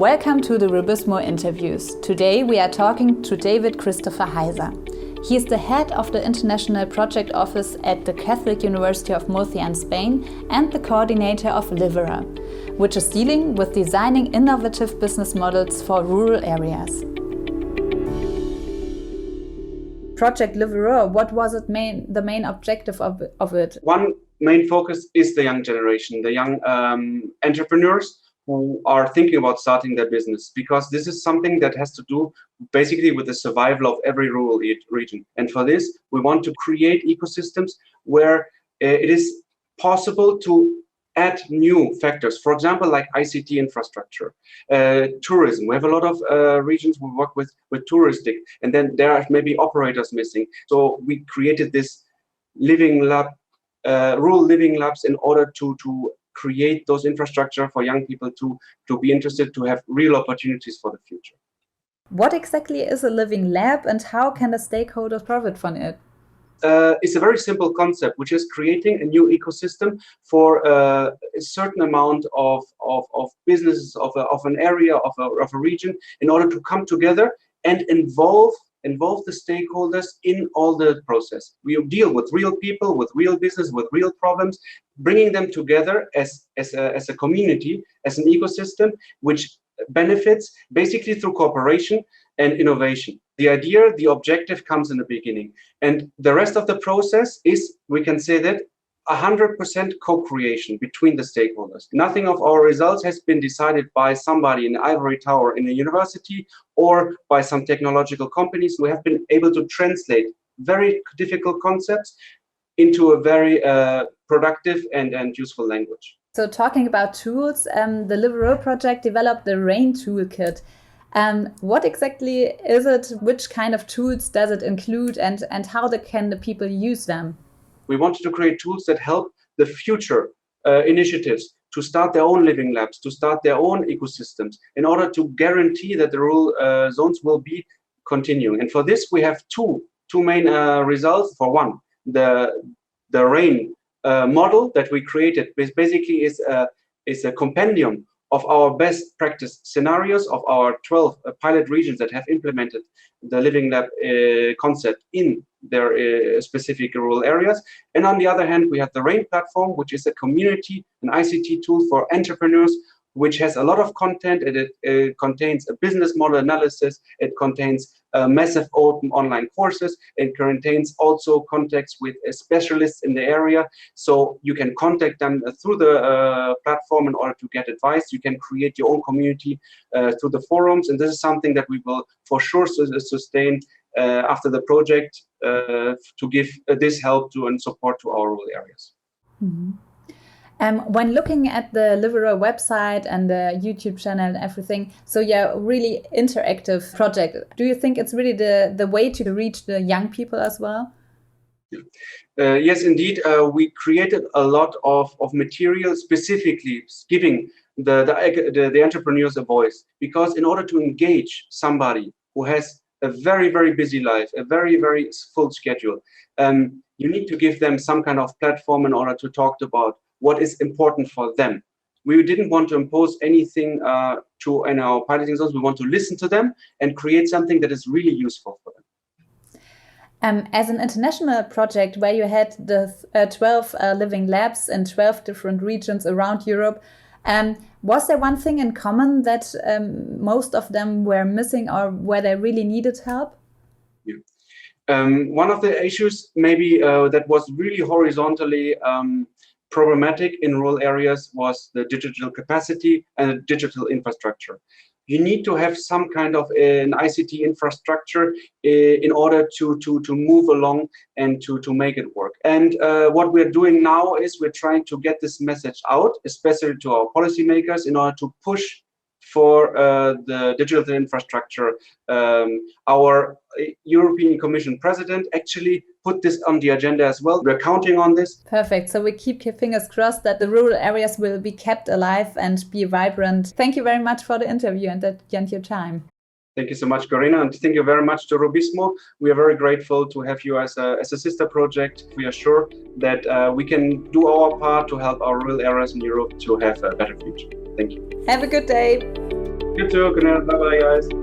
Welcome to the RUBIZMO interviews. Today we are talking to David Christopher Heiser. He is the head of the International Project Office at the Catholic University of Murcia in Spain and the coordinator of LIVERUR, which is dealing with designing innovative business models for rural areas. Project LIVERUR, what was the main objective of it? One main focus is the young generation, the young entrepreneurs who are thinking about starting their business, because this is something that has to do basically with the survival of every rural region. And for this, we want to create ecosystems where it is possible to add new factors, for example, like ICT infrastructure, tourism. We have a lot of regions we work with touristic, and then there are maybe operators missing. So we created this living lab, rural living labs, in order to create those infrastructure for young people to be interested, to have real opportunities for the future. What exactly is a living lab and how can the stakeholders profit from it? It's a very simple concept, which is creating a new ecosystem for a certain amount of businesses, of an area, of a region, in order to come together and involve the stakeholders in all the process. We deal with real people, with real business, with real problems, bringing them together as a community, as an ecosystem, which benefits basically through cooperation and innovation. The idea, the objective comes in the beginning. And the rest of the process is, we can say that, 100% co-creation between the stakeholders. Nothing of our results has been decided by somebody in an ivory tower in a university or by some technological companies. We have been able to translate very difficult concepts into a very productive and useful language. So talking about tools, the LIVERUR project developed the RAIN toolkit. What exactly is it? Which kind of tools does it include, and how can the people use them? We wanted to create tools that help the future initiatives to start their own living labs, to start their own ecosystems, in order to guarantee that the rural zones will be continuing. And for this, we have two main results. For one, the RAIN model that we created, which basically is a compendium of our best practice scenarios of our 12 pilot regions that have implemented the living lab concept in their specific rural areas. And on the other hand, we have the RAIN platform, which is a community, an ICT tool for entrepreneurs, which has a lot of content. It contains a business model analysis. It contains massive open online courses. It contains also contacts with specialists in the area. So you can contact them through the platform in order to get advice. You can create your own community through the forums. And this is something that we will for sure sustain after the project to give this help to and support to our rural areas. Mm-hmm. When looking at the LIVERUR website and the YouTube channel and everything, so yeah, really interactive project. Do you think it's really the way to reach the young people as well? Yes, indeed. We created a lot of material specifically giving the entrepreneurs a voice, because in order to engage somebody who has a very, very busy life, a very, very full schedule, you need to give them some kind of platform in order to talk about what is important for them. We didn't want to impose anything in our piloting zones. We want to listen to them and create something that is really useful for them. As an international project where you had the 12 living labs in 12 different regions around Europe, was there one thing in common that most of them were missing or where they really needed help? Yeah. One of the issues maybe that was really horizontally problematic in rural areas was the digital capacity and the digital infrastructure. You need to have some kind of an ICT infrastructure in order to move along and to make it work. And what we're doing now is we're trying to get this message out, especially to our policymakers, in order to push for the digital infrastructure. Our European Commission President actually put this on the agenda as well. We're counting on this. Perfect. So we keep fingers crossed that the rural areas will be kept alive and be vibrant. Thank you very much for the interview and your time. Thank you so much, Corinna, and thank you very much to RUBIZMO. We are very grateful to have you as a sister project. We are sure that we can do our part to help our rural areas in Europe to have a better future. Thank you. Have a good day. You too. Bye bye, guys.